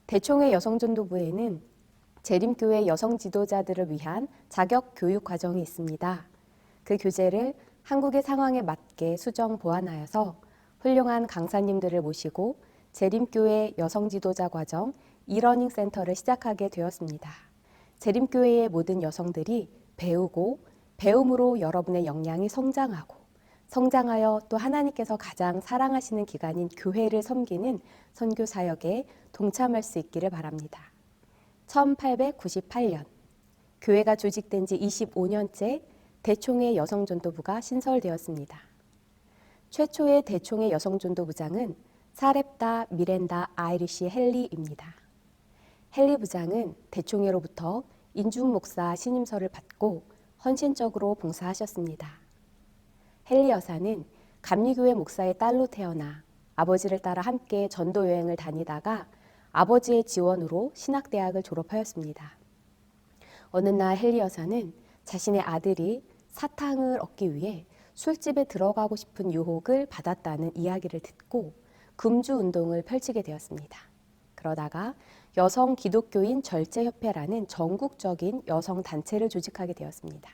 대총회 여성전도부에는 재림교회 여성 지도자들을 위한 자격 교육 과정이 있습니다. 그 교재를 한국의 상황에 맞게 수정 보완하여서 훌륭한 강사님들을 모시고 재림교회 여성 지도자 과정 이러닝 센터를 시작하게 되었습니다. 재림교회의 모든 여성들이 배우고 배움으로 여러분의 역량이 성장하고 성장하여 또 하나님께서 가장 사랑하시는 기관인 교회를 섬기는 선교 사역에 동참할 수 있기를 바랍니다. 1898년 교회가 조직된 지 25년째 대총회 여성전도부가 신설되었습니다. 최초의 대총회 여성전도부장은 사렙다 미렌다 아이리시 헨리입니다. 헨리 부장은 대총회로부터 인중목사 신임서를 받고 헌신적으로 봉사하셨습니다. 헨리 여사는 감리교회 목사의 딸로 태어나 아버지를 따라 함께 전도 여행을 다니다가 아버지의 지원으로 신학대학을 졸업하였습니다. 어느 날 헨리 여사는 자신의 아들이 사탕을 얻기 위해 술집에 들어가고 싶은 유혹을 받았다는 이야기를 듣고 금주 운동을 펼치게 되었습니다. 그러다가 여성 기독교인 절제협회라는 전국적인 여성 단체를 조직하게 되었습니다.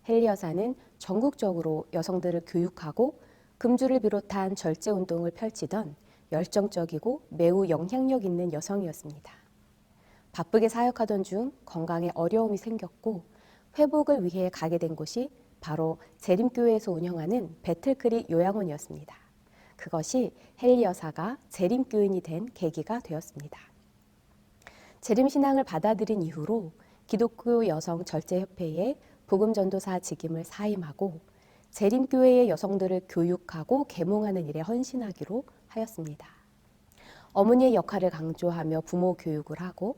헨리 여사는 전국적으로 여성들을 교육하고 금주를 비롯한 절제 운동을 펼치던 열정적이고 매우 영향력 있는 여성이었습니다. 바쁘게 사역하던 중 건강에 어려움이 생겼고 회복을 위해 가게 된 곳이 바로 재림교회에서 운영하는 배틀크릭 요양원이었습니다. 그것이 헨리 여사가 재림교인이 된 계기가 되었습니다. 재림신앙을 받아들인 이후로 기독교 여성 절제협회에 복음전도사 직임을 사임하고 재림교회의 여성들을 교육하고 계몽하는 일에 헌신하기로 하였습니다. 어머니의 역할을 강조하며 부모 교육을 하고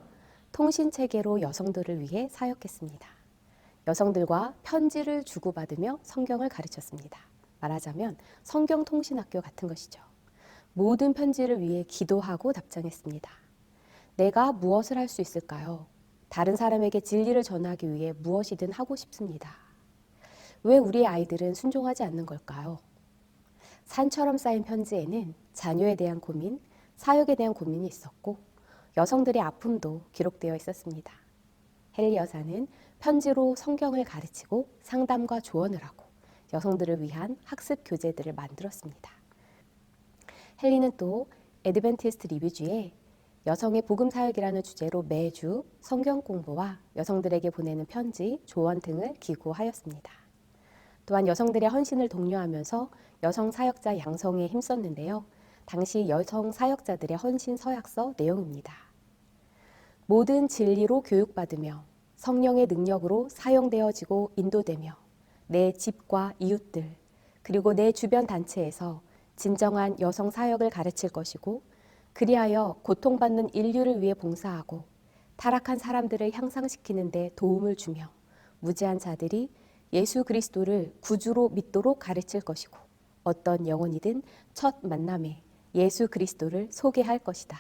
통신체계로 여성들을 위해 사역했습니다. 여성들과 편지를 주고받으며 성경을 가르쳤습니다. 말하자면 성경통신학교 같은 것이죠. 모든 편지를 위해 기도하고 답장했습니다. 내가 무엇을 할 수 있을까요? 다른 사람에게 진리를 전하기 위해 무엇이든 하고 싶습니다. 왜 우리의 아이들은 순종하지 않는 걸까요? 산처럼 쌓인 편지에는 자녀에 대한 고민, 사역에 대한 고민이 있었고 여성들의 아픔도 기록되어 있었습니다. 헨리 여사는 편지로 성경을 가르치고 상담과 조언을 하고 여성들을 위한 학습 교재들을 만들었습니다. 헨리는 또 애드벤티스트 리뷰지에 여성의 복음 사역이라는 주제로 매주 성경 공부와 여성들에게 보내는 편지, 조언 등을 기고하였습니다. 또한 여성들의 헌신을 독려하면서 여성 사역자 양성에 힘썼는데요. 당시 여성 사역자들의 헌신 서약서 내용입니다. 모든 진리로 교육받으며 성령의 능력으로 사용되어지고 인도되며 내 집과 이웃들 그리고 내 주변 단체에서 진정한 여성 사역을 가르칠 것이고 그리하여 고통받는 인류를 위해 봉사하고 타락한 사람들을 향상시키는 데 도움을 주며 무지한 자들이 예수 그리스도를 구주로 믿도록 가르칠 것이고 어떤 영혼이든 첫 만남에 예수 그리스도를 소개할 것이다.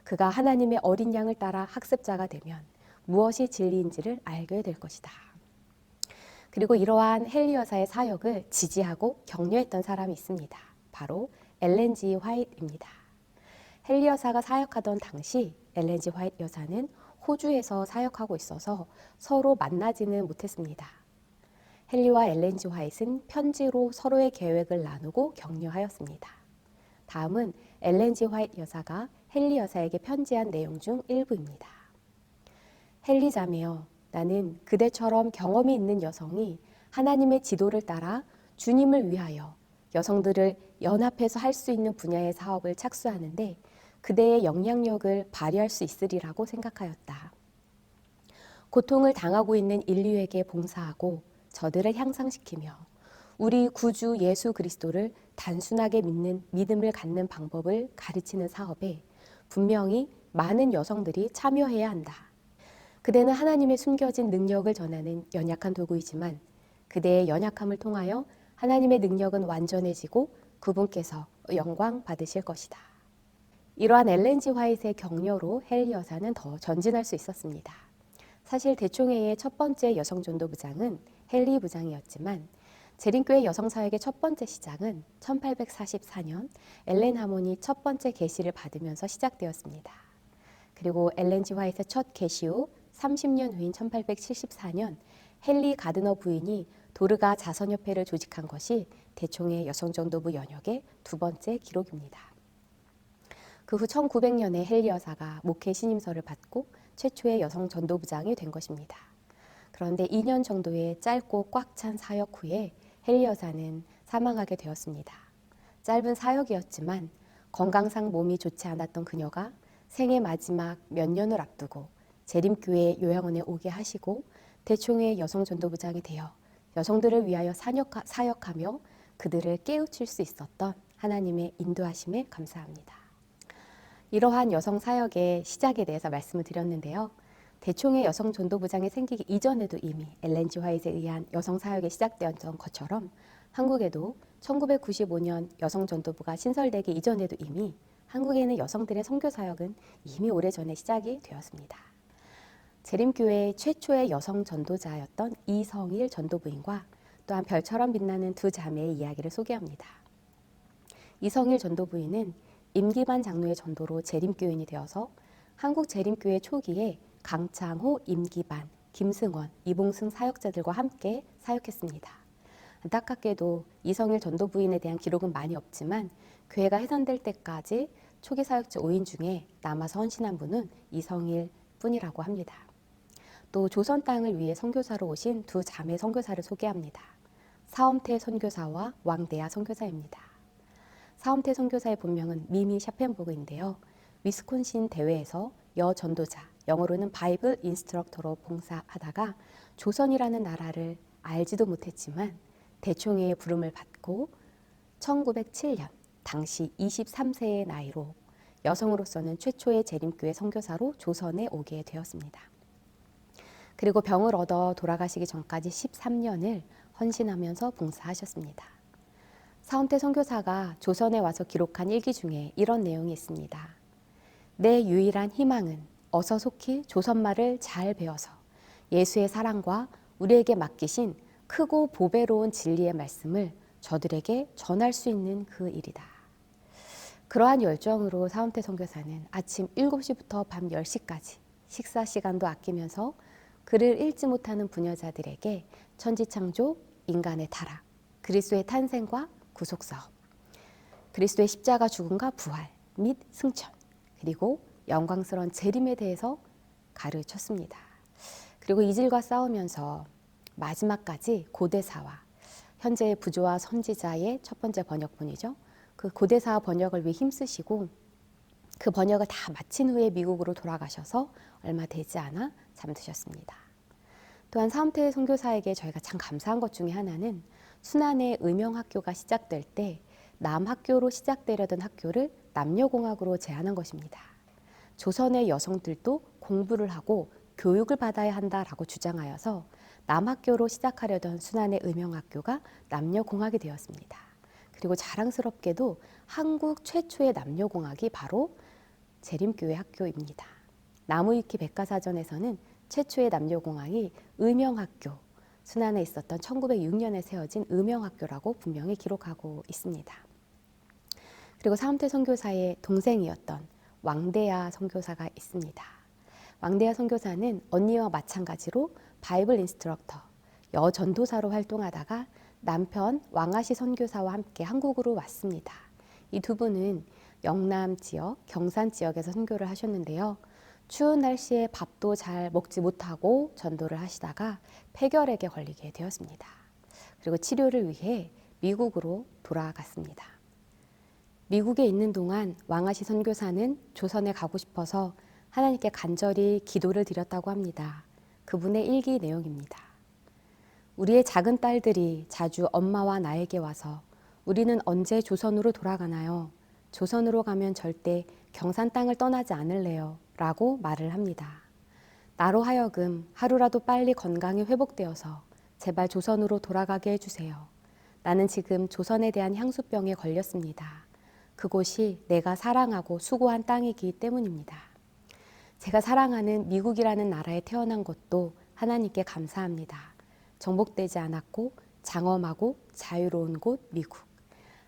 그가 하나님의 어린 양을 따라 학습자가 되면 무엇이 진리인지를 알게 될 것이다. 그리고 이러한 헨리 여사의 사역을 지지하고 격려했던 사람이 있습니다. 바로 엘렌 G. 화이트입니다. 헨리 여사가 사역하던 당시 엘렌 G. 화이트 여사는 호주에서 사역하고 있어서 서로 만나지는 못했습니다. 헨리와 엘렌 G. 화이트는 편지로 서로의 계획을 나누고 격려하였습니다. 다음은 엘렌 G. 화이트 여사가 헨리 여사에게 편지한 내용 중 일부입니다. 헨리 자매여, 나는 그대처럼 경험이 있는 여성이 하나님의 지도를 따라 주님을 위하여 여성들을 연합해서 할 수 있는 분야의 사업을 착수하는데 그대의 영향력을 발휘할 수 있으리라고 생각하였다. 고통을 당하고 있는 인류에게 봉사하고 저들을 향상시키며 우리 구주 예수 그리스도를 단순하게 믿는 믿음을 갖는 방법을 가르치는 사업에 분명히 많은 여성들이 참여해야 한다. 그대는 하나님의 숨겨진 능력을 전하는 연약한 도구이지만 그대의 연약함을 통하여 하나님의 능력은 완전해지고 그분께서 영광 받으실 것이다. 이러한 엘렌 G. 화이트의 격려로 헨리 여사는 더 전진할 수 있었습니다. 사실 대총회의 첫 번째 여성전도부장은 헨리 부장이었지만 재림교회 여성사역의 첫 번째 시작은 1844년 엘렌 하몬이 첫 번째 계시를 받으면서 시작되었습니다. 그리고 엘렌 G 화이트의 첫 개시 후 30년 후인 1874년 헨리 가드너 부인이 도르가 자선협회를 조직한 것이 대총회 여성전도부 연역의 두 번째 기록입니다. 그 후 1900년에 헨리 여사가 목회 신임서를 받고 최초의 여성 전도부장이 된 것입니다. 그런데 2년 정도의 짧고 꽉 찬 사역 후에 헨리 여사는 사망하게 되었습니다. 짧은 사역이었지만 건강상 몸이 좋지 않았던 그녀가 생애 마지막 몇 년을 앞두고 재림교회 요양원에 오게 하시고 대총회 여성 전도부장이 되어 여성들을 위하여 사역하며 그들을 깨우칠 수 있었던 하나님의 인도하심에 감사합니다. 이러한 여성 사역의 시작에 대해서 말씀을 드렸는데요. 대총회 여성 전도부장이 생기기 이전에도 이미 엘렌 G 화이트에 의한 여성 사역이 시작되었던 것처럼 한국에도 1995년 여성 전도부가 신설되기 이전에도 이미 한국에는 여성들의 선교 사역은 이미 오래전에 시작이 되었습니다. 재림교회의 최초의 여성 전도자였던 이성일 전도부인과 또한 별처럼 빛나는 두 자매의 이야기를 소개합니다. 이성일 전도부인은 임기반 장로의 전도로 재림교인이 되어서 한국 재림교회 초기에 강창호, 임기반, 김승원, 이봉승 사역자들과 함께 사역했습니다. 안타깝게도 이성일 전도부인에 대한 기록은 많이 없지만 교회가 해산될 때까지 초기 사역자 5인 중에 남아서 헌신한 분은 이성일 뿐이라고 합니다. 또 조선 땅을 위해 선교사로 오신 두 자매 선교사를 소개합니다. 사엄태 선교사와 왕대하 선교사입니다. 사엄태 선교사의 본명은 미미 샤펜버그인데요. 위스콘신 대회에서 여전도자, 영어로는 바이블 인스트럭터로 봉사하다가 조선이라는 나라를 알지도 못했지만 대총회의 부름을 받고 1907년 당시 23세의 나이로 여성으로서는 최초의 재림교회 선교사로 조선에 오게 되었습니다. 그리고 병을 얻어 돌아가시기 전까지 13년을 헌신하면서 봉사하셨습니다. 사엄태 선교사가 조선에 와서 기록한 일기 중에 이런 내용이 있습니다. 내 유일한 희망은 어서 속히 조선말을 잘 배워서 예수의 사랑과 우리에게 맡기신 크고 보배로운 진리의 말씀을 저들에게 전할 수 있는 그 일이다. 그러한 열정으로 사엄태 선교사는 아침 7시부터 밤 10시까지 식사 시간도 아끼면서 글을 읽지 못하는 부녀자들에게 천지창조, 인간의 타락, 그리스도의 탄생과 구속사업, 그리스도의 십자가 죽음과 부활 및 승천, 그리고 영광스러운 재림에 대해서 가르쳤습니다. 그리고 이질과 싸우면서 마지막까지 고대사와 현재의 부조와 선지자의 첫 번째 번역본이죠. 그 고대사 번역을 위해 힘쓰시고 그 번역을 다 마친 후에 미국으로 돌아가셔서 얼마 되지 않아 잠드셨습니다. 또한 사엄태 선교사에게 저희가 참 감사한 것 중에 하나는 순안의 의명학교가 시작될 때 남학교로 시작되려던 학교를 남녀공학으로 제안한 것입니다. 조선의 여성들도 공부를 하고 교육을 받아야 한다라고 주장하여서 남학교로 시작하려던 순안의 의명학교가 남녀공학이 되었습니다. 그리고 자랑스럽게도 한국 최초의 남녀공학이 바로 재림교회 학교입니다. 나무위키 백과사전에서는 최초의 남녀공학이 의명학교, 순안에 있었던 1906년에 세워진 의명학교라고 분명히 기록하고 있습니다. 그리고 사엄태 선교사의 동생이었던 왕대하 선교사가 있습니다. 왕대하 선교사는 언니와 마찬가지로 바이블 인스트럭터, 여전도사로 활동하다가 남편 왕아시 선교사와 함께 한국으로 왔습니다. 이 두 분은 영남 지역, 경산 지역에서 선교를 하셨는데요. 추운 날씨에 밥도 잘 먹지 못하고 전도를 하시다가 폐결핵에 걸리게 되었습니다. 그리고 치료를 위해 미국으로 돌아갔습니다. 미국에 있는 동안 왕아시 선교사는 조선에 가고 싶어서 하나님께 간절히 기도를 드렸다고 합니다. 그분의 일기 내용입니다. 우리의 작은 딸들이 자주 엄마와 나에게 와서 우리는 언제 조선으로 돌아가나요? 조선으로 가면 절대 경산 땅을 떠나지 않을래요. 라고 말을 합니다. 나로 하여금 하루라도 빨리 건강이 회복되어서 제발 조선으로 돌아가게 해주세요. 나는 지금 조선에 대한 향수병에 걸렸습니다. 그곳이 내가 사랑하고 수고한 땅이기 때문입니다. 제가 사랑하는 미국이라는 나라에 태어난 것도 하나님께 감사합니다. 정복되지 않았고 장엄하고 자유로운 곳 미국.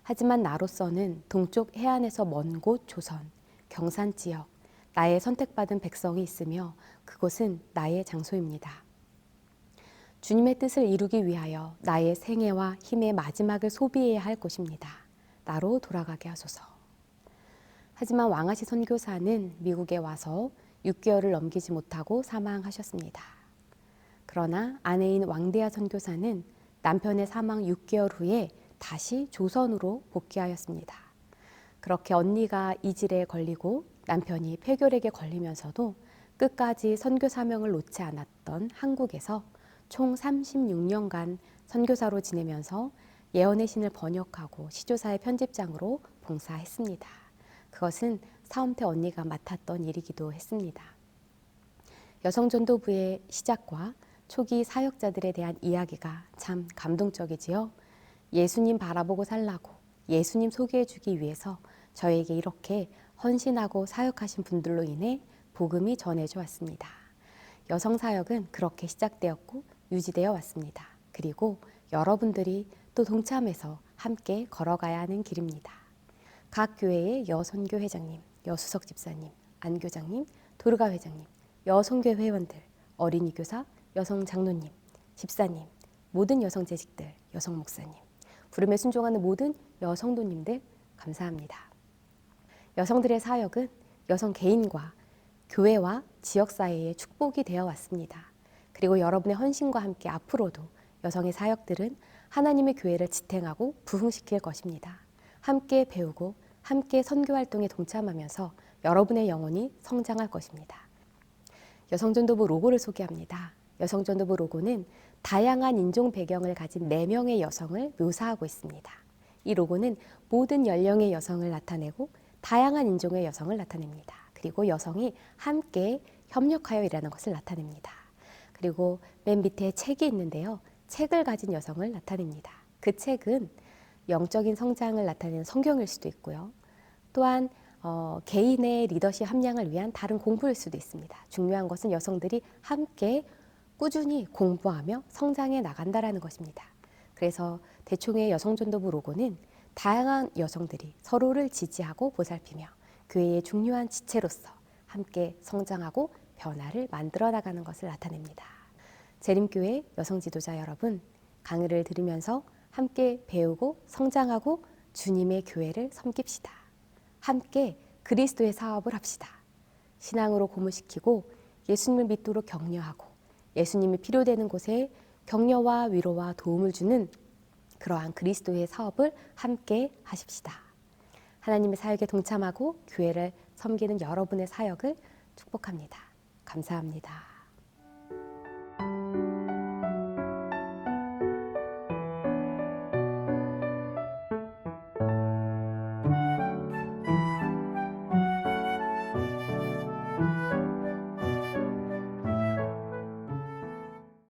하지만 나로서는 동쪽 해안에서 먼 곳 조선, 경산 지역, 나의 선택받은 백성이 있으며 그곳은 나의 장소입니다. 주님의 뜻을 이루기 위하여 나의 생애와 힘의 마지막을 소비해야 할 곳입니다. 나로 돌아가게 하소서. 하지만 왕아시 선교사는 미국에 와서 6개월을 넘기지 못하고 사망하셨습니다. 그러나 아내인 왕대하 선교사는 남편의 사망 6개월 후에 다시 조선으로 복귀하였습니다. 그렇게 언니가 이질에 걸리고 남편이 폐결핵에 걸리면서도 끝까지 선교 사명을 놓지 않았던 한국에서 총 36년간 선교사로 지내면서 예언의 신을 번역하고 시조사의 편집장으로 봉사했습니다. 그것은 사움태 언니가 맡았던 일이기도 했습니다. 여성전도부의 시작과 초기 사역자들에 대한 이야기가 참 감동적이지요. 예수님 바라보고 살라고 예수님 소개해주기 위해서 저에게 이렇게 헌신하고 사역하신 분들로 인해 복음이 전해져 왔습니다. 여성 사역은 그렇게 시작되었고 유지되어 왔습니다. 그리고 여러분들이 또 동참해서 함께 걸어가야 하는 길입니다. 각 교회의 여선교 회장님, 여수석 집사님, 안교장님, 도르가 회장님, 여성교 회원들, 어린이 교사, 여성 장로님, 집사님, 모든 여성 재직들, 여성 목사님, 부름에 순종하는 모든 여성도님들 감사합니다. 여성들의 사역은 여성 개인과 교회와 지역사회의 축복이 되어 왔습니다. 그리고 여러분의 헌신과 함께 앞으로도 여성의 사역들은 하나님의 교회를 지탱하고 부흥시킬 것입니다. 함께 배우고 함께 선교활동에 동참하면서 여러분의 영혼이 성장할 것입니다. 여성전도부 로고를 소개합니다. 여성전도부 로고는 다양한 인종 배경을 가진 4명의 여성을 묘사하고 있습니다. 이 로고는 모든 연령의 여성을 나타내고 다양한 인종의 여성을 나타냅니다. 그리고 여성이 함께 협력하여 일하는 것을 나타냅니다. 그리고 맨 밑에 책이 있는데요. 책을 가진 여성을 나타냅니다. 그 책은 영적인 성장을 나타내는 성경일 수도 있고요. 또한 개인의 리더십 함량을 위한 다른 공부일 수도 있습니다. 중요한 것은 여성들이 함께 꾸준히 공부하며 성장해 나간다라는 것입니다. 그래서 대총회 여성전도부 로고는 다양한 여성들이 서로를 지지하고 보살피며 교회의 중요한 지체로서 함께 성장하고 변화를 만들어 나가는 것을 나타냅니다. 재림교회 여성 지도자 여러분, 강의를 들으면서 함께 배우고 성장하고 주님의 교회를 섬깁시다. 함께 그리스도의 사업을 합시다. 신앙으로 고무시키고 예수님을 믿도록 격려하고 예수님이 필요되는 곳에 격려와 위로와 도움을 주는 그러한 그리스도의 사업을 함께 하십시다. 하나님의 사역에 동참하고 교회를 섬기는 여러분의 사역을 축복합니다. 감사합니다.